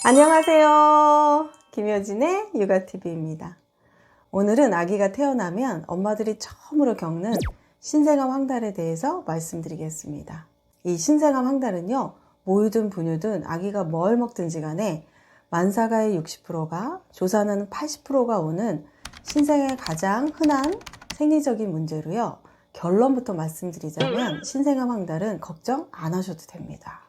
안녕하세요. 김효진의 육아TV입니다. 오늘은 아기가 태어나면 엄마들이 처음으로 겪는 신생아 황달에 대해서 말씀드리겠습니다. 이 신생아 황달은요, 모유든 분유든 아기가 뭘 먹든지 간에 만사가의 60%가, 조산은 80%가 오는 신생아의 가장 흔한 생리적인 문제로요. 결론부터 말씀드리자면 신생아 황달은 걱정 안 하셔도 됩니다.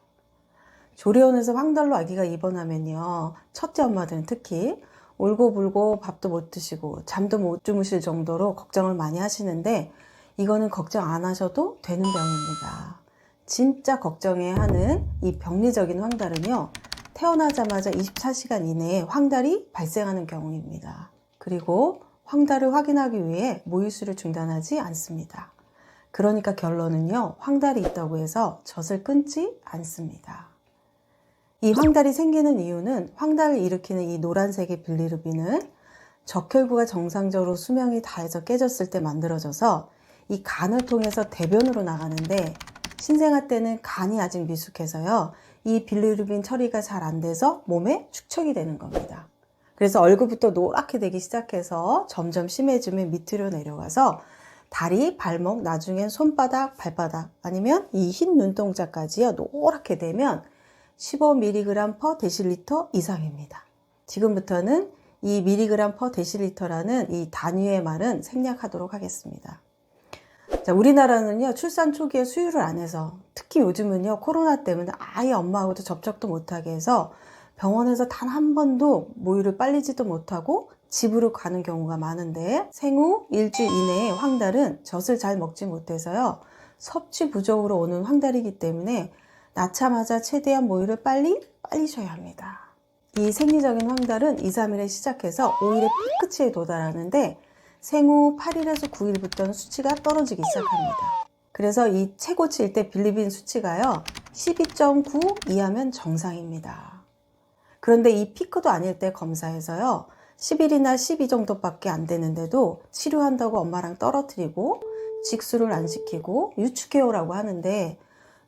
조리원에서 황달로 아기가 입원하면요, 첫째 엄마들은 특히 울고불고 밥도 못 드시고 잠도 못 주무실 정도로 걱정을 많이 하시는데, 이거는 걱정 안 하셔도 되는 병입니다. 진짜 걱정해야 하는 이 병리적인 황달은요, 태어나자마자 24시간 이내에 황달이 발생하는 경우입니다. 그리고 황달을 확인하기 위해 모유수를 중단하지 않습니다. 그러니까 결론은요, 황달이 있다고 해서 젖을 끊지 않습니다. 이 황달이 생기는 이유는, 황달을 일으키는 이 노란색의 빌리루빈은 적혈구가 정상적으로 수명이 다해서 깨졌을 때 만들어져서 이 간을 통해서 대변으로 나가는데, 신생아 때는 간이 아직 미숙해서요, 이 빌리루빈 처리가 잘 안 돼서 몸에 축적이 되는 겁니다. 그래서 얼굴부터 노랗게 되기 시작해서 점점 심해지면 밑으로 내려가서 다리, 발목, 나중엔 손바닥, 발바닥, 아니면 이 흰 눈동자까지요, 노랗게 되면 15mg/dL 이상입니다. 지금부터는 이 mg/dL라는 이 단위의 말은 생략하도록 하겠습니다. 자, 우리나라는요, 출산 초기에 수유를 안 해서, 특히 요즘은요, 코로나 때문에 아예 엄마하고도 접촉도 못하게 해서 병원에서 단 한 번도 모유를 빨리지도 못하고 집으로 가는 경우가 많은데, 생후 일주일 이내에 황달은 젖을 잘 먹지 못해서요, 섭취 부족으로 오는 황달이기 때문에 낳자마자 최대한 모유를 빨리 쉬어야 합니다. 이 생리적인 황달은 2, 3일에 시작해서 5일에 피크치에 도달하는데, 생후 8일에서 9일부터는 수치가 떨어지기 시작합니다. 그래서 이 최고치일 때 빌리루빈 수치가요, 12.9 이하면 정상입니다. 그런데 이 피크도 아닐 때 검사해서요, 11이나 12 정도밖에 안 되는데도 치료한다고 엄마랑 떨어뜨리고 직수를 안 시키고 유축해오라고 하는데,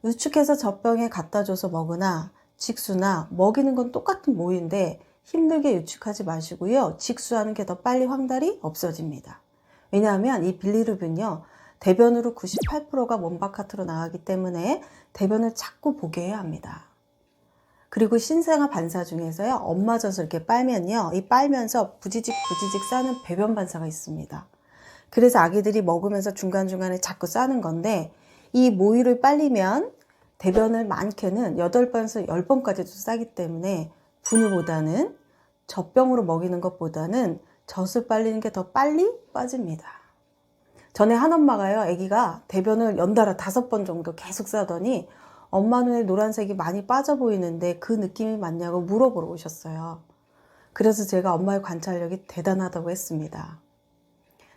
유축해서 젖병에 갖다 줘서 먹으나 직수나 먹이는 건 똑같은 모유인데 힘들게 유축하지 마시고요, 직수하는 게 더 빨리 황달이 없어집니다. 왜냐하면 이 빌리루빈요, 대변으로 98%가 몸 바깥으로 나가기 때문에 대변을 자꾸 보게 해야 합니다. 그리고 신생아 반사 중에서요, 엄마 젖을 이렇게 빨면요, 이 빨면서 부지직 싸는 배변 반사가 있습니다. 그래서 아기들이 먹으면서 중간중간에 자꾸 싸는 건데, 이 모유를 빨리면 대변을 많게는 8번에서 10번까지도 싸기 때문에 분유보다는, 젖병으로 먹이는 것보다는 젖을 빨리는 게 더 빨리 빠집니다. 전에 한 엄마가요, 아기가 대변을 연달아 5번 정도 계속 싸더니 엄마 눈에 노란색이 많이 빠져 보이는데 그 느낌이 맞냐고 물어보러 오셨어요. 그래서 제가 엄마의 관찰력이 대단하다고 했습니다.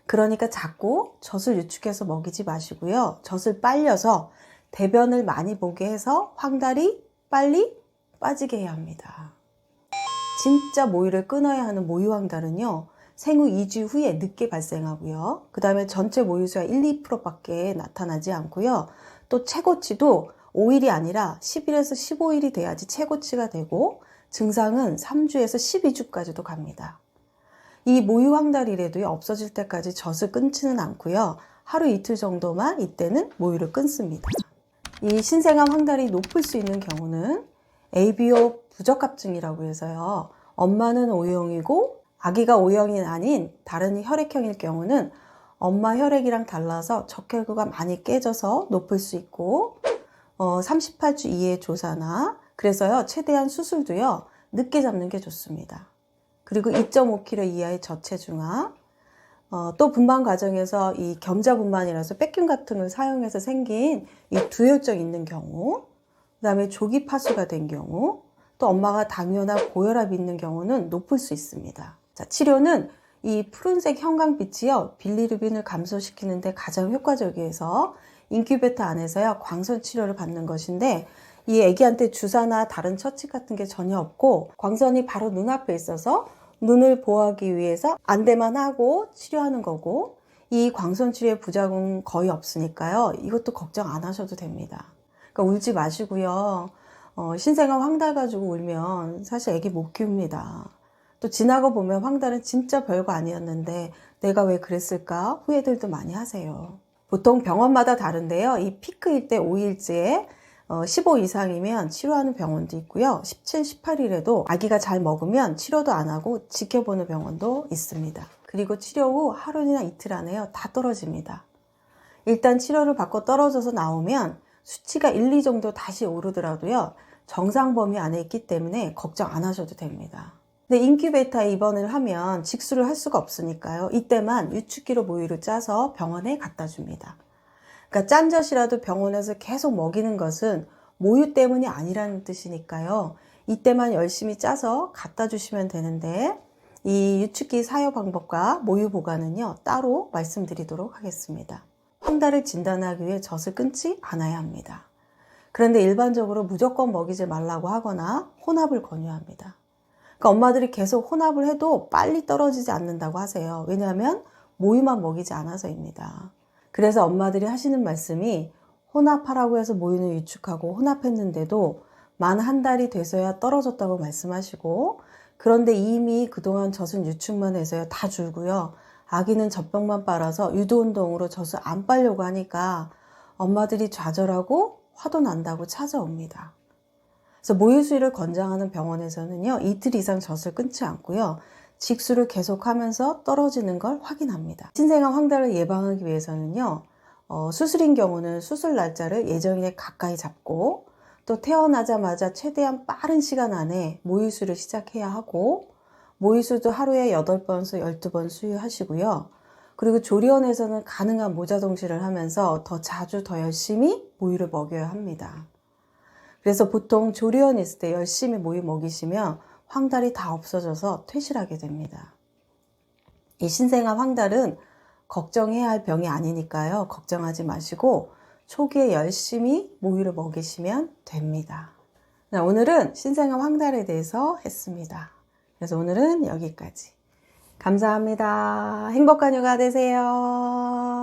그러니까 자꾸 젖을 유축해서 먹이지 마시고요, 젖을 빨려서 대변을 많이 보게 해서 황달이 빨리 빠지게 해야 합니다. 진짜 모유를 끊어야 하는 모유 황달은요, 생후 2주 후에 늦게 발생하고요, 그 다음에 전체 모유수가 1, 2%밖에 나타나지 않고요, 또 최고치도 5일이 아니라 10일에서 15일이 돼야지 최고치가 되고, 증상은 3주에서 12주까지도 갑니다. 이 모유 황달이라도요, 없어질 때까지 젖을 끊지는 않고요, 하루 이틀 정도만 이때는 모유를 끊습니다. 이 신생아 황달이 높을 수 있는 경우는 ABO 부적합증이라고 해서요, 엄마는 O형이고 아기가 O형이 아닌 다른 혈액형일 경우는 엄마 혈액이랑 달라서 적혈구가 많이 깨져서 높을 수 있고, 38주 이후의 조사나, 그래서요, 최대한 수술도요, 늦게 잡는 게 좋습니다. 그리고 2.5kg 이하의 저체중아, 또 분만 과정에서 이 겸자 분만이라서 뺏김 같은 걸 사용해서 생긴 이 두혈증이 있는 경우, 그 다음에 조기 파수가 된 경우, 또 엄마가 당뇨나 고혈압이 있는 경우는 높을 수 있습니다. 자, 치료는 이 푸른색 형광빛이요, 빌리루빈을 감소시키는데 가장 효과적이어서 인큐베이터 안에서요, 광선 치료를 받는 것인데, 이 아기한테 주사나 다른 처치 같은 게 전혀 없고 광선이 바로 눈앞에 있어서 눈을 보호하기 위해서 안대만 하고 치료하는 거고, 이 광선 치료의 부작용 거의 없으니까요, 이것도 걱정 안 하셔도 됩니다. 그러니까 울지 마시고요, 신생아 황달 가지고 울면 사실 애기 못 키웁니다. 또 지나고 보면 황달은 진짜 별거 아니었는데 내가 왜 그랬을까 후회들도 많이 하세요. 보통 병원마다 다른데요. 이 피크일 때 5일째에 15 이상이면 치료하는 병원도 있고요. 17, 18일에도 아기가 잘 먹으면 치료도 안 하고 지켜보는 병원도 있습니다. 그리고 치료 후 하루나 이틀 안에요. 다 떨어집니다. 일단 치료를 받고 떨어져서 나오면 수치가 1, 2 정도 다시 오르더라도요. 정상 범위 안에 있기 때문에 걱정 안 하셔도 됩니다. 근데 인큐베이터에 입원을 하면 직수를 할 수가 없으니까요. 이때만 유축기로 모유를 짜서 병원에 갖다 줍니다. 그러니까 짠 젖이라도 병원에서 계속 먹이는 것은 모유 때문이 아니라는 뜻이니까요. 이때만 열심히 짜서 갖다 주시면 되는데 이 유축기 사용 방법과 모유 보관은요. 따로 말씀드리도록 하겠습니다. 황달을 진단하기 위해 젖을 끊지 않아야 합니다. 그런데 일반적으로 무조건 먹이지 말라고 하거나 혼합을 권유합니다. 그러니까 엄마들이 계속 혼합을 해도 빨리 떨어지지 않는다고 하세요. 왜냐하면 모유만 먹이지 않아서입니다. 그래서 엄마들이 하시는 말씀이 혼합하라고 해서 모유는 유축하고 혼합했는데도 만 한 달이 돼서야 떨어졌다고 말씀하시고, 그런데 이미 그동안 젖은 유축만 해서요 다 줄고요. 아기는 젖병만 빨아서 유도운동으로 젖을 안 빨려고 하니까 엄마들이 좌절하고 화도 난다고 찾아옵니다. 그래서 모유수유를 권장하는 병원에서는요, 이틀 이상 젖을 끊지 않고요, 직수를 계속하면서 떨어지는 걸 확인합니다. 신생아 황달을 예방하기 위해서는요, 수술인 경우는 수술 날짜를 예정일에 가까이 잡고, 또 태어나자마자 최대한 빠른 시간 안에 모유수유를 시작해야 하고, 모유수유도 하루에 8번에서 12번 수유하시고요. 그리고 조리원에서는 가능한 모자동실을 하면서 더 자주 더 열심히 모유를 먹여야 합니다. 그래서 보통 조리원에 있을 때 열심히 모유 먹이시면 황달이 다 없어져서 퇴실하게 됩니다. 이 신생아 황달은 걱정해야 할 병이 아니니까요. 걱정하지 마시고 초기에 열심히 모유를 먹이시면 됩니다. 오늘은 신생아 황달에 대해서 했습니다. 그래서 오늘은 여기까지. 감사합니다. 행복한 육아 되세요.